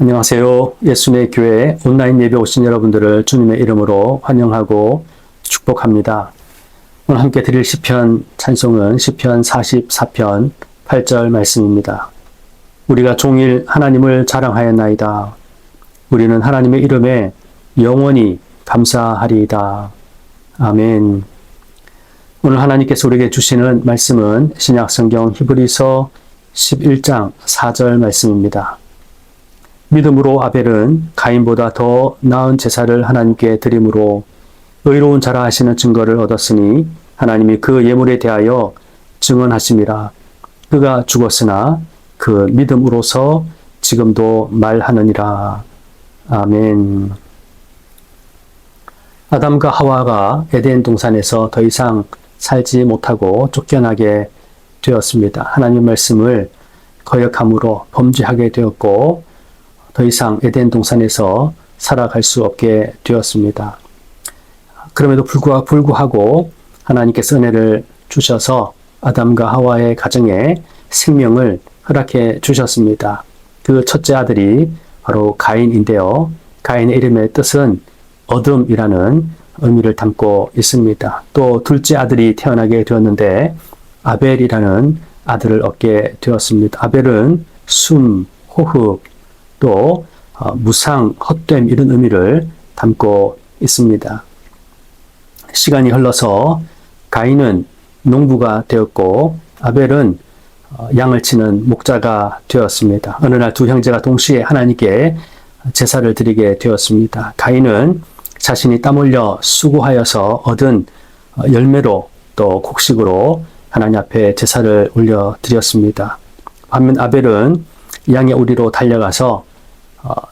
안녕하세요. 예수님의 교회 온라인 예배 오신 여러분들을 주님의 이름으로 환영하고 축복합니다. 오늘 함께 드릴 시편 찬송은 시편 44편 8절 말씀입니다. 우리가 종일 하나님을 자랑하였나이다. 우리는 하나님의 이름에 영원히 감사하리이다. 아멘. 오늘 하나님께서 우리에게 주시는 말씀은 신약성경 히브리서 11장 4절 말씀입니다. 믿음으로 아벨은 가인보다 더 나은 제사를 하나님께 드림으로 의로운 자라 하시는 증거를 얻었으니 하나님이 그 예물에 대하여 증언하심이라. 그가 죽었으나 그 믿음으로서 지금도 말하느니라. 아멘. 아담과 하와가 에덴 동산에서 더 이상 살지 못하고 쫓겨나게 되었습니다. 하나님의 말씀을 거역함으로 범죄하게 되었고 더 이상 에덴 동산에서 살아갈 수 없게 되었습니다. 그럼에도 불구하고 하나님께서 은혜를 주셔서 아담과 하와의 가정에 생명을 허락해 주셨습니다. 그 첫째 아들이 바로 가인인데요. 가인의 이름의 뜻은 어둠이라는 의미를 담고 있습니다. 또 둘째 아들이 태어나게 되었는데 아벨이라는 아들을 얻게 되었습니다. 아벨은 숨, 호흡, 또 무상, 헛됨 이런 의미를 담고 있습니다. 시간이 흘러서 가인은 농부가 되었고 아벨은 양을 치는 목자가 되었습니다. 어느 날 두 형제가 동시에 하나님께 제사를 드리게 되었습니다. 가인은 자신이 땀 흘려 수고하여서 얻은 열매로 또 곡식으로 하나님 앞에 제사를 올려드렸습니다. 반면 아벨은 양의 우리로 달려가서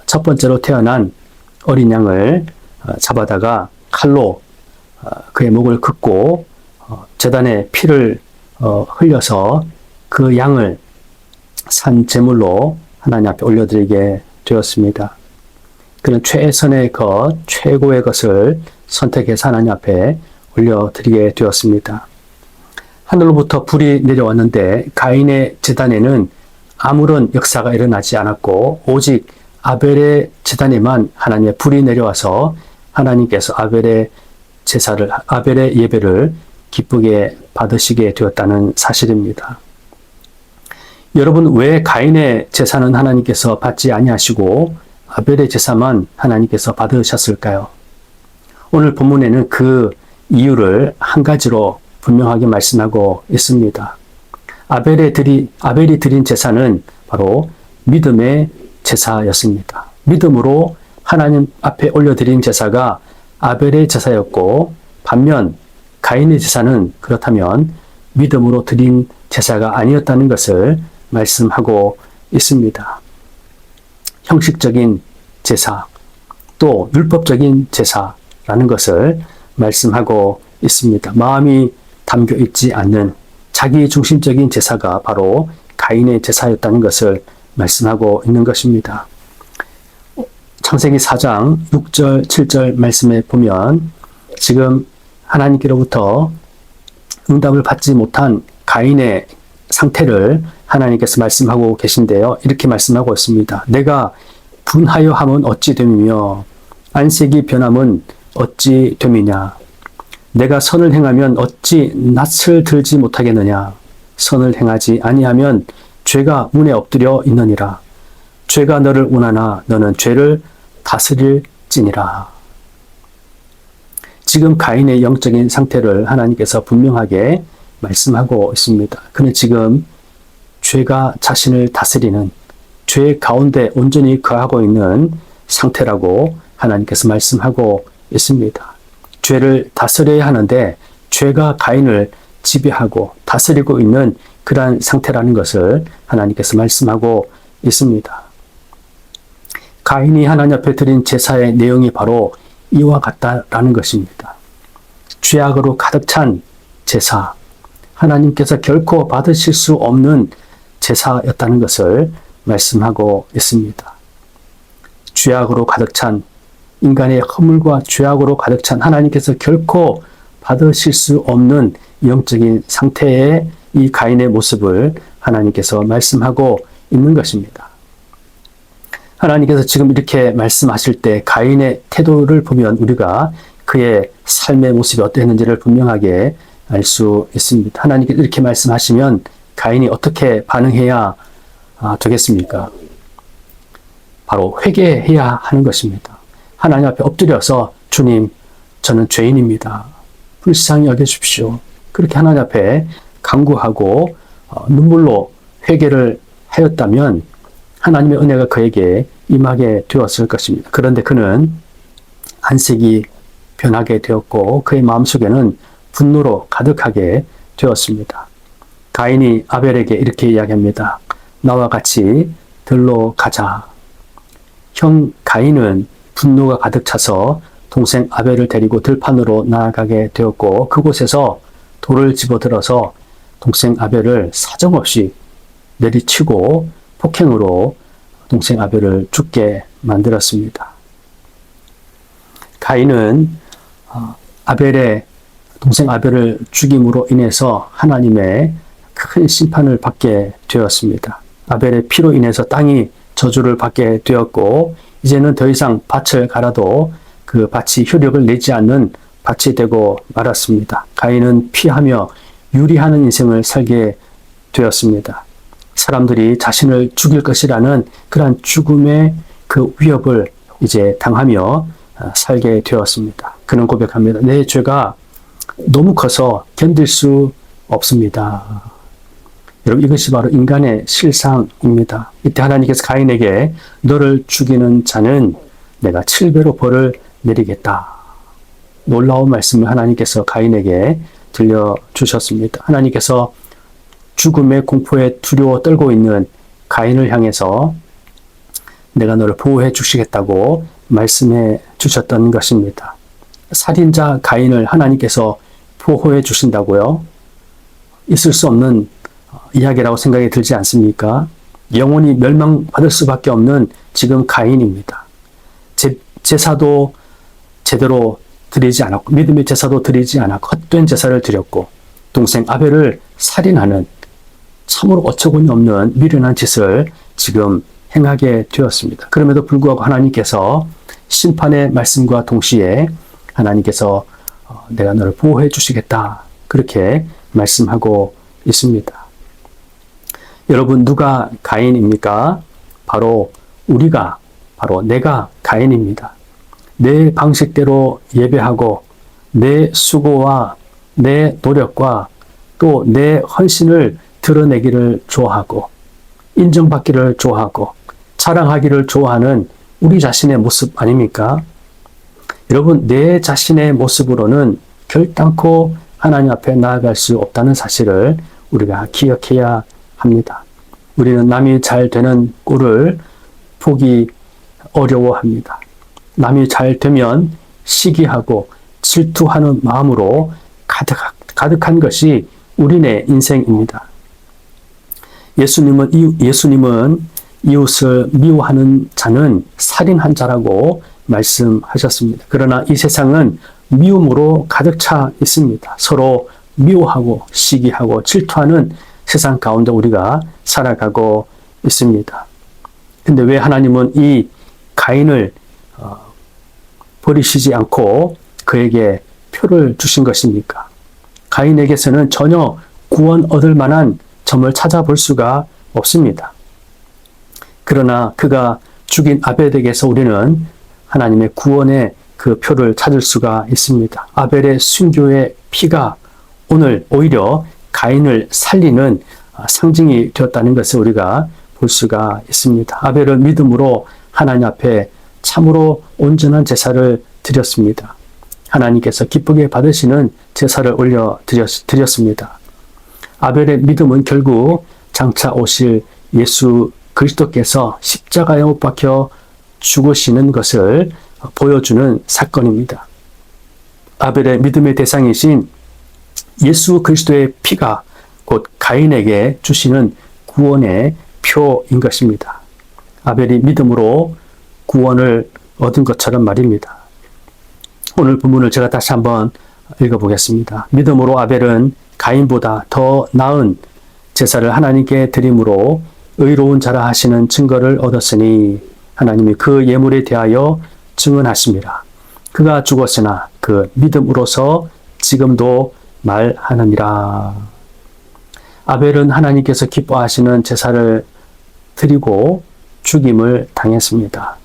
첫 번째로 태어난 어린 양을 잡아다가 칼로 그의 목을 긋고 제단에 피를 흘려서 그 양을 산 제물로 하나님 앞에 올려드리게 되었습니다. 그는 최선의 것, 최고의 것을 선택해서 하나님 앞에 올려드리게 되었습니다. 하늘로부터 불이 내려왔는데 가인의 제단에는 아무런 역사가 일어나지 않았고 오직 아벨의 제단에만 하나님의 불이 내려와서 하나님께서 아벨의 예배를 기쁘게 받으시게 되었다는 사실입니다. 여러분, 왜 가인의 제사는 하나님께서 받지 아니하시고 아벨의 제사만 하나님께서 받으셨을까요? 오늘 본문에는 그 이유를 한 가지로 분명하게 말씀하고 있습니다. 아벨이 드린 제사는 바로 믿음의 제사였습니다. 믿음으로 하나님 앞에 올려드린 제사가 아벨의 제사였고 반면 가인의 제사는 그렇다면 믿음으로 드린 제사가 아니었다는 것을 말씀하고 있습니다. 형식적인 제사 또 율법적인 제사라는 것을 말씀하고 있습니다. 마음이 담겨 있지 않는 자기 중심적인 제사가 바로 가인의 제사였다는 것을 말씀하고 있는 것입니다. 창세기 4장 6절, 7절 말씀에 보면 지금 하나님께로부터 응답을 받지 못한 가인의 상태를 하나님께서 말씀하고 계신데요. 이렇게 말씀하고 있습니다. 내가 분하여 함은 어찌 됨이며 안색이 변함은 어찌 됨이냐. 내가 선을 행하면 어찌 낯을 들지 못하겠느냐. 선을 행하지 아니하면 죄가 문에 엎드려 있느니라. 죄가 너를 원하나 너는 죄를 다스릴지니라. 지금 가인의 영적인 상태를 하나님께서 분명하게 말씀하고 있습니다. 그는 지금 죄가 자신을 다스리는 죄 가운데 온전히 거하고 있는 상태라고 하나님께서 말씀하고 있습니다. 죄를 다스려야 하는데 죄가 가인을 지배하고 다스리고 있는 그러한 상태라는 것을 하나님께서 말씀하고 있습니다. 가인이 하나님 앞에 드린 제사의 내용이 바로 이와 같다라는 것입니다. 죄악으로 가득 찬 제사, 하나님께서 결코 받으실 수 없는 제사였다는 것을 말씀하고 있습니다. 죄악으로 가득 찬 인간의 허물과 죄악으로 가득 찬 하나님께서 결코 받으실 수 없는 영적인 상태의 이 가인의 모습을 하나님께서 말씀하고 있는 것입니다. 하나님께서 지금 이렇게 말씀하실 때 가인의 태도를 보면 우리가 그의 삶의 모습이 어땠는지를 분명하게 알 수 있습니다. 하나님께서 이렇게 말씀하시면 가인이 어떻게 반응해야 되겠습니까? 바로 회개해야 하는 것입니다. 하나님 앞에 엎드려서 주님, 저는 죄인입니다. 불쌍히 여겨주십시오. 그렇게 하나님 앞에 간구하고 눈물로 회개를 하였다면 하나님의 은혜가 그에게 임하게 되었을 것입니다. 그런데 그는 안색이 변하게 되었고 그의 마음속에는 분노로 가득하게 되었습니다. 가인이 아벨에게 이렇게 이야기합니다. 나와 같이 들로 가자. 형 가인은 분노가 가득 차서 동생 아벨을 데리고 들판으로 나아가게 되었고 그곳에서 돌을 집어들어서 동생 아벨을 사정없이 내리치고 폭행으로 동생 아벨을 죽게 만들었습니다. 가인은 동생 아벨을 죽임으로 인해서 하나님의 큰 심판을 받게 되었습니다. 아벨의 피로 인해서 땅이 저주를 받게 되었고 이제는 더 이상 밭을 갈아도 그 밭이 효력을 내지 않는 밭이 되고 말았습니다. 가인은 피하며 유리하는 인생을 살게 되었습니다. 사람들이 자신을 죽일 것이라는 그러한 죽음의 그 위협을 이제 당하며 살게 되었습니다. 그는 고백합니다. 내 죄가 너무 커서 견딜 수 없습니다. 여러분, 이것이 바로 인간의 실상입니다. 이때 하나님께서 가인에게 너를 죽이는 자는 내가 7배로 벌을 내리겠다. 놀라운 말씀을 하나님께서 가인에게 들려주셨습니다. 하나님께서 죽음의 공포에 두려워 떨고 있는 가인을 향해서 내가 너를 보호해 주시겠다고 말씀해 주셨던 것입니다. 살인자 가인을 하나님께서 보호해 주신다고요? 있을 수 없는 이야기라고 생각이 들지 않습니까? 영원히 멸망받을 수밖에 없는 지금 가인입니다. 제사도 제대로 드리지 않았고 믿음의 제사도 드리지 않았고 헛된 제사를 드렸고 동생 아벨을 살인하는 참으로 어처구니 없는 미련한 짓을 지금 행하게 되었습니다. 그럼에도 불구하고 하나님께서 심판의 말씀과 동시에 하나님께서 내가 너를 보호해 주시겠다 그렇게 말씀하고 있습니다. 여러분, 누가 가인입니까? 바로 내가 가인입니다. 내 방식대로 예배하고 내 수고와 내 노력과 또 내 헌신을 드러내기를 좋아하고 인정받기를 좋아하고 자랑하기를 좋아하는 우리 자신의 모습 아닙니까? 여러분, 내 자신의 모습으로는 결단코 하나님 앞에 나아갈 수 없다는 사실을 우리가 기억해야 합니다. 우리는 남이 잘 되는 꼴을 보기 어려워합니다. 남이 잘 되면 시기하고 질투하는 마음으로 가득한 것이 우리네 인생입니다. 예수님은 이웃을 미워하는 자는 살인한 자라고 말씀하셨습니다. 그러나 이 세상은 미움으로 가득 차 있습니다. 서로 미워하고 시기하고 질투하는 세상 가운데 우리가 살아가고 있습니다. 근데 왜 하나님은 이 가인을 버리시지 않고 그에게 표를 주신 것입니까? 가인에게서는 전혀 구원 얻을 만한 점을 찾아볼 수가 없습니다. 그러나 그가 죽인 아벨에게서 우리는 하나님의 구원의 그 표를 찾을 수가 있습니다. 아벨의 순교의 피가 오늘 오히려 가인을 살리는 상징이 되었다는 것을 우리가 볼 수가 있습니다. 아벨은 믿음으로 하나님 앞에 참으로 온전한 제사를 드렸습니다. 하나님께서 기쁘게 받으시는 제사를 올려드렸습니다. 아벨의 믿음은 결국 장차 오실 예수 그리스도께서 십자가에 못 박혀 죽으시는 것을 보여주는 사건입니다. 아벨의 믿음의 대상이신 예수 그리스도의 피가 곧 가인에게 주시는 구원의 표인 것입니다. 아벨이 믿음으로 구원을 얻은 것처럼 말입니다. 오늘 본문을 제가 다시 한번 읽어보겠습니다. 믿음으로 아벨은 가인보다 더 나은 제사를 하나님께 드림으로 의로운 자라 하시는 증거를 얻었으니 하나님이 그 예물에 대하여 증언하심이라. 그가 죽었으나 그 믿음으로서 지금도 말하느니라. 아벨은 하나님께서 기뻐하시는 제사를 드리고 죽임을 당했습니다.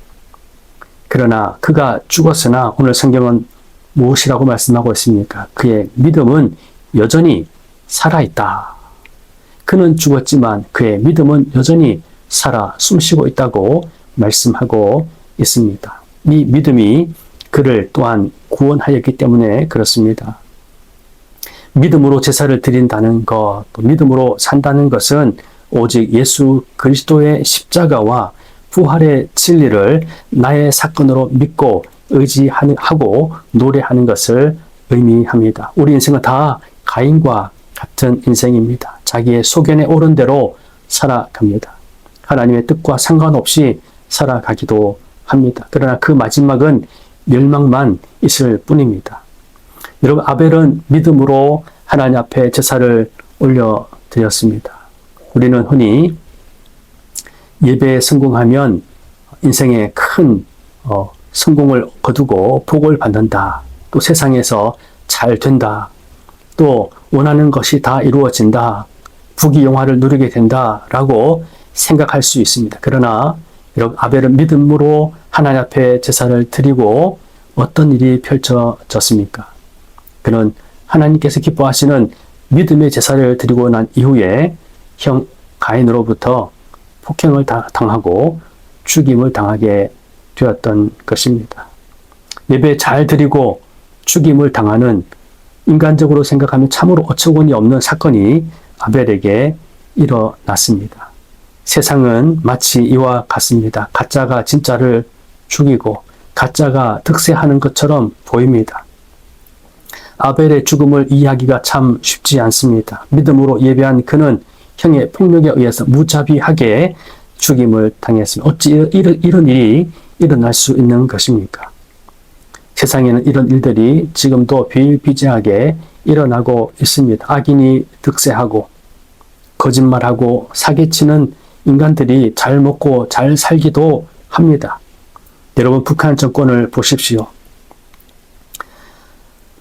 그러나 그가 죽었으나 오늘 성경은 무엇이라고 말씀하고 있습니까? 그의 믿음은 여전히 살아있다. 그는 죽었지만 그의 믿음은 여전히 살아 숨쉬고 있다고 말씀하고 있습니다. 이 믿음이 그를 또한 구원하였기 때문에 그렇습니다. 믿음으로 제사를 드린다는 것, 또 믿음으로 산다는 것은 오직 예수 그리스도의 십자가와 부활의 진리를 나의 사건으로 믿고 의지하고 노래하는 것을 의미합니다. 우리 인생은 다 가인과 같은 인생입니다. 자기의 소견에 오른 대로 살아갑니다. 하나님의 뜻과 상관없이 살아가기도 합니다. 그러나 그 마지막은 멸망만 있을 뿐입니다. 여러분, 아벨은 믿음으로 하나님 앞에 제사를 올려드렸습니다. 우리는 흔히 예배에 성공하면 인생에 큰 성공을 거두고 복을 받는다. 또 세상에서 잘 된다. 또 원하는 것이 다 이루어진다. 부귀영화를 누리게 된다라고 생각할 수 있습니다. 그러나 여러분, 아벨은 믿음으로 하나님 앞에 제사를 드리고 어떤 일이 펼쳐졌습니까? 그는 하나님께서 기뻐하시는 믿음의 제사를 드리고 난 이후에 형 가인으로부터 폭행을 당하고 죽임을 당하게 되었던 것입니다. 예배 잘 드리고 죽임을 당하는, 인간적으로 생각하면 참으로 어처구니 없는 사건이 아벨에게 일어났습니다. 세상은 마치 이와 같습니다. 가짜가 진짜를 죽이고 가짜가 득세하는 것처럼 보입니다. 아벨의 죽음을 이해하기가 참 쉽지 않습니다. 믿음으로 예배한 그는 형의 폭력에 의해서 무자비하게 죽임을 당했습니다. 어찌 이런 일이 일어날 수 있는 것입니까? 세상에는 이런 일들이 지금도 비일비재하게 일어나고 있습니다. 악인이 득세하고 거짓말하고 사기치는 인간들이 잘 먹고 잘 살기도 합니다. 여러분, 북한 정권을 보십시오.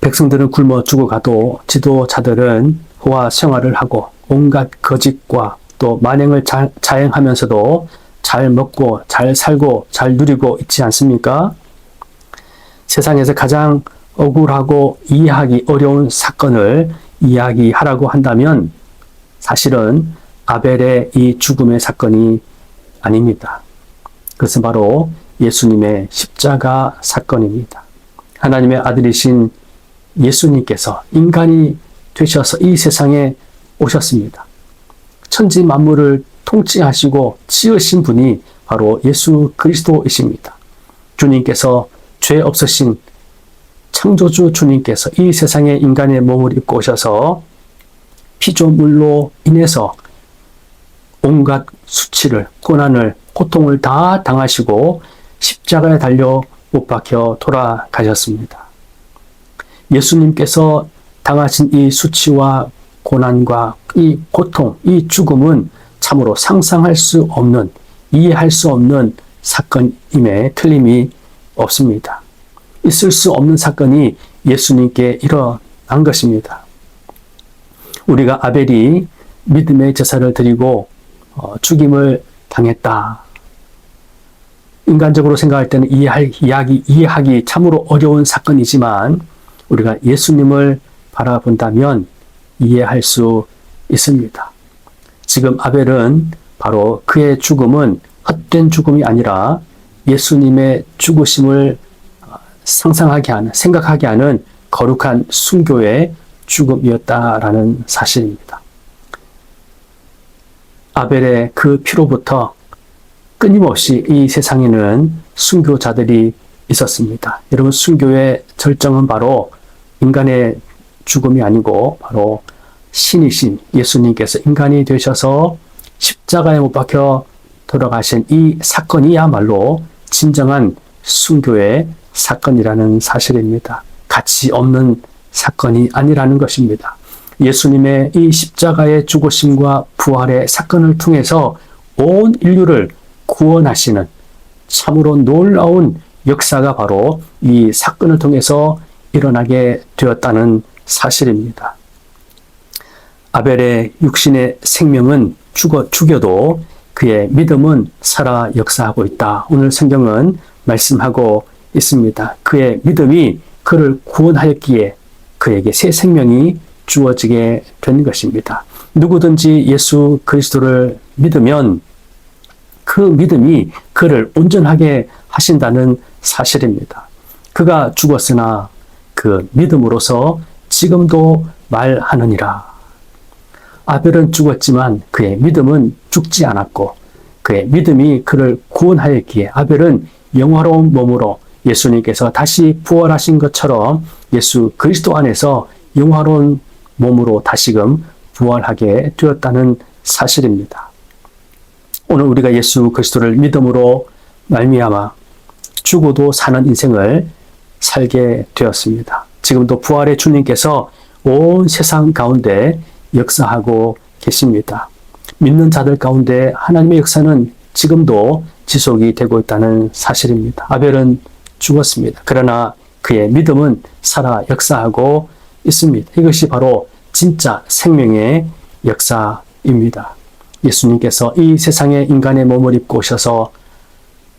백성들은 굶어 죽어가도 지도자들은 호화 생활을 하고 온갖 거짓과 또 만행을 자행하면서도 잘 먹고 잘 살고 잘 누리고 있지 않습니까? 세상에서 가장 억울하고 이해하기 어려운 사건을 이야기하라고 한다면 사실은 아벨의 이 죽음의 사건이 아닙니다. 그것은 바로 예수님의 십자가 사건입니다. 하나님의 아들이신 예수님께서 인간이 되셔서 이 세상에 오셨습니다. 천지 만물을 통치하시고 지으신 분이 바로 예수 그리스도이십니다. 주님께서 죄 없으신 창조주 주님께서 이 세상에 인간의 몸을 입고 오셔서 피조물로 인해서 온갖 수치를, 고난을, 고통을 다 당하시고 십자가에 달려 못 박혀 돌아가셨습니다. 예수님께서 당하신 이 수치와 고난과 이 고통, 이 죽음은 참으로 상상할 수 없는, 이해할 수 없는 사건임에 틀림이 없습니다. 있을 수 없는 사건이 예수님께 일어난 것입니다. 우리가 아벨이 믿음의 제사를 드리고 죽임을 당했다. 인간적으로 생각할 때는 이해하기 참으로 어려운 사건이지만 우리가 예수님을 바라본다면 이해할 수 있습니다. 지금 아벨은 바로 그의 죽음은 헛된 죽음이 아니라 예수님의 죽으심을 상상하게 하는, 생각하게 하는 거룩한 순교의 죽음이었다라는 사실입니다. 아벨의 그 피로부터 끊임없이 이 세상에는 순교자들이 있었습니다. 여러분, 순교의 절정은 바로 인간의 죽음이 아니고 바로 신이신 예수님께서 인간이 되셔서 십자가에 못 박혀 돌아가신 이 사건이야말로 진정한 순교의 사건이라는 사실입니다. 가치 없는 사건이 아니라는 것입니다. 예수님의 이 십자가의 죽으심과 부활의 사건을 통해서 온 인류를 구원하시는 참으로 놀라운 역사가 바로 이 사건을 통해서 일어나게 되었다는 사실입니다. 아벨의 육신의 생명은 죽여도 그의 믿음은 살아 역사하고 있다. 오늘 성경은 말씀하고 있습니다. 그의 믿음이 그를 구원하였기에 그에게 새 생명이 주어지게 된 것입니다. 누구든지 예수 그리스도를 믿으면 그 믿음이 그를 온전하게 하신다는 사실입니다. 그가 죽었으나 그 믿음으로서 지금도 말하느니라. 아벨은 죽었지만 그의 믿음은 죽지 않았고 그의 믿음이 그를 구원하였기에 아벨은 영화로운 몸으로 예수님께서 다시 부활하신 것처럼 예수 그리스도 안에서 영화로운 몸으로 다시금 부활하게 되었다는 사실입니다. 오늘 우리가 예수 그리스도를 믿음으로 말미암아 죽어도 사는 인생을 살게 되었습니다. 지금도 부활의 주님께서 온 세상 가운데 역사하고 계십니다. 믿는 자들 가운데 하나님의 역사는 지금도 지속이 되고 있다는 사실입니다. 아벨은 죽었습니다. 그러나 그의 믿음은 살아 역사하고 있습니다. 이것이 바로 진짜 생명의 역사입니다. 예수님께서 이 세상에 인간의 몸을 입고 오셔서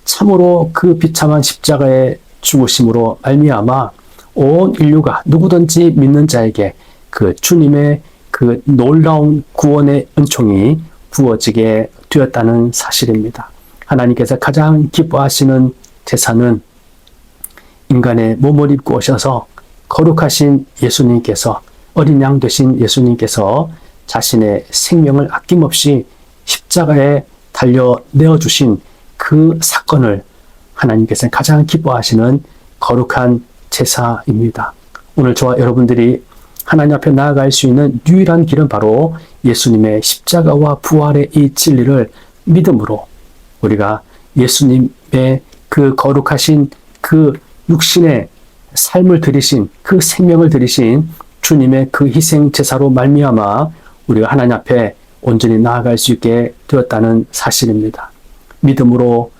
참으로 그 비참한 십자가의 죽으심으로 말미암아 온 인류가 누구든지 믿는 자에게 그 주님의 그 놀라운 구원의 은총이 부어지게 되었다는 사실입니다. 하나님께서 가장 기뻐하시는 제사는 인간의 몸을 입고 오셔서 거룩하신 예수님께서 어린 양 되신 예수님께서 자신의 생명을 아낌없이 십자가에 달려 내어주신 그 사건을 하나님께서 가장 기뻐하시는 거룩한 제사입니다. 오늘 저와 여러분들이 하나님 앞에 나아갈 수 있는 유일한 길은 바로 예수님의 십자가와 부활의 이 진리를 믿음으로 우리가 예수님의 그 거룩하신 그 육신의 삶을 들이신 그 생명을 들이신 주님의 그 희생 제사로 말미암아 우리가 하나님 앞에 온전히 나아갈 수 있게 되었다는 사실입니다. 믿음으로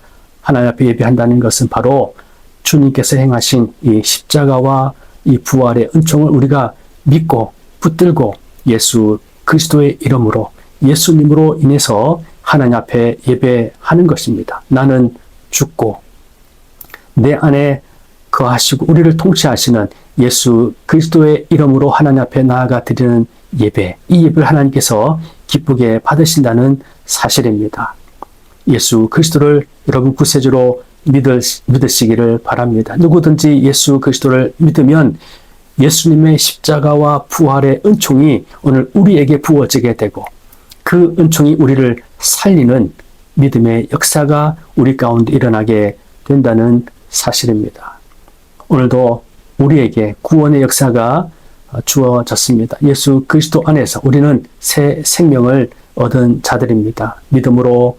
하나님 앞에 예배한다는 것은 바로 주님께서 행하신 이 십자가와 이 부활의 은총을 우리가 믿고 붙들고 예수 그리스도의 이름으로 예수님으로 인해서 하나님 앞에 예배하는 것입니다. 나는 죽고 내 안에 거하시고 우리를 통치하시는 예수 그리스도의 이름으로 하나님 앞에 나아가 드리는 예배, 이 예배를 하나님께서 기쁘게 받으신다는 사실입니다. 예수 그리스도를 여러분 구세주로 믿으시기를 바랍니다. 누구든지 예수 그리스도를 믿으면 예수님의 십자가와 부활의 은총이 오늘 우리에게 부어지게 되고 그 은총이 우리를 살리는 믿음의 역사가 우리 가운데 일어나게 된다는 사실입니다. 오늘도 우리에게 구원의 역사가 주어졌습니다. 예수 그리스도 안에서 우리는 새 생명을 얻은 자들입니다. 믿음으로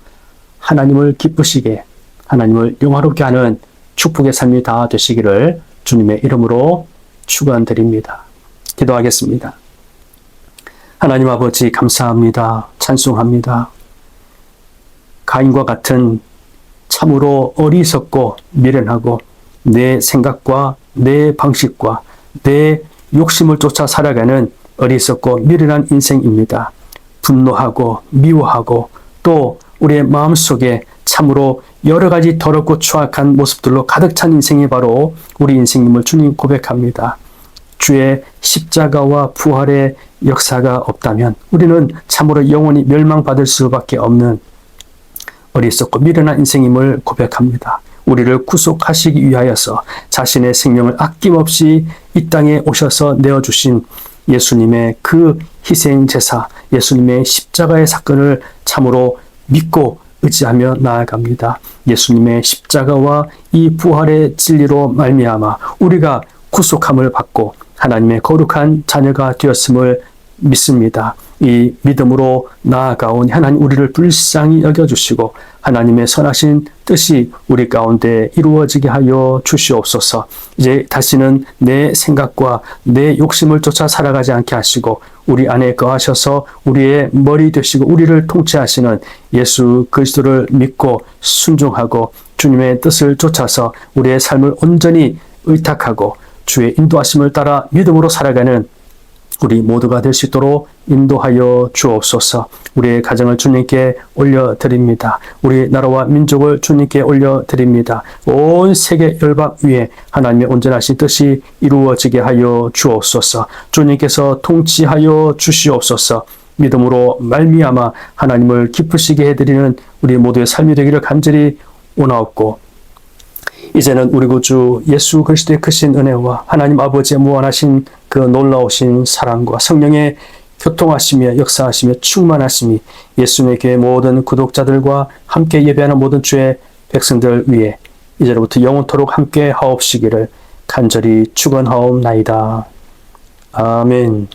하나님을 기쁘시게 하나님을 영화롭게 하는 축복의 삶이 다 되시기를 주님의 이름으로 축원드립니다. 기도하겠습니다. 하나님 아버지 감사합니다. 찬송합니다. 가인과 같은 참으로 어리석고 미련하고 내 생각과 내 방식과 내 욕심을 쫓아 살아가는 어리석고 미련한 인생입니다. 분노하고 미워하고 또 우리의 마음속에 참으로 여러 가지 더럽고 추악한 모습들로 가득 찬 인생이 바로 우리 인생임을 주님 고백합니다. 주의 십자가와 부활의 역사가 없다면 우리는 참으로 영원히 멸망받을 수밖에 없는 어리석고 미련한 인생임을 고백합니다. 우리를 구속하시기 위하여서 자신의 생명을 아낌없이 이 땅에 오셔서 내어주신 예수님의 그 희생제사, 예수님의 십자가의 사건을 참으로 믿고 의지하며 나아갑니다. 예수님의 십자가와 이 부활의 진리로 말미암아 우리가 구속함을 받고 하나님의 거룩한 자녀가 되었음을 믿습니다. 이 믿음으로 나아가온 하나님 우리를 불쌍히 여겨주시고 하나님의 선하신 뜻이 우리 가운데 이루어지게 하여 주시옵소서. 이제 다시는 내 생각과 내 욕심을 쫓아 살아가지 않게 하시고 우리 안에 거하셔서 우리의 머리 되시고 우리를 통치하시는 예수 그리스도를 믿고 순종하고 주님의 뜻을 쫓아서 우리의 삶을 온전히 의탁하고 주의 인도하심을 따라 믿음으로 살아가는 우리 모두가 될 수 있도록 인도하여 주옵소서. 우리의 가정을 주님께 올려드립니다. 우리 나라와 민족을 주님께 올려드립니다. 온 세계 열방 위에 하나님의 온전하신 뜻이 이루어지게 하여 주옵소서. 주님께서 통치하여 주시옵소서. 믿음으로 말미암아 하나님을 기쁘시게 해드리는 우리 모두의 삶이 되기를 간절히 원하옵고, 이제는 우리 구주 예수 그리스도의 크신 은혜와 하나님 아버지의 무한하신 그 놀라우신 사랑과 성령의 교통하시며 역사하시며 충만하심이 예수님의 교회 모든 구독자들과 함께 예배하는 모든 주의 백성들 위해 이제로부터 영원토록 함께 하옵시기를 간절히 축원하옵나이다. 아멘.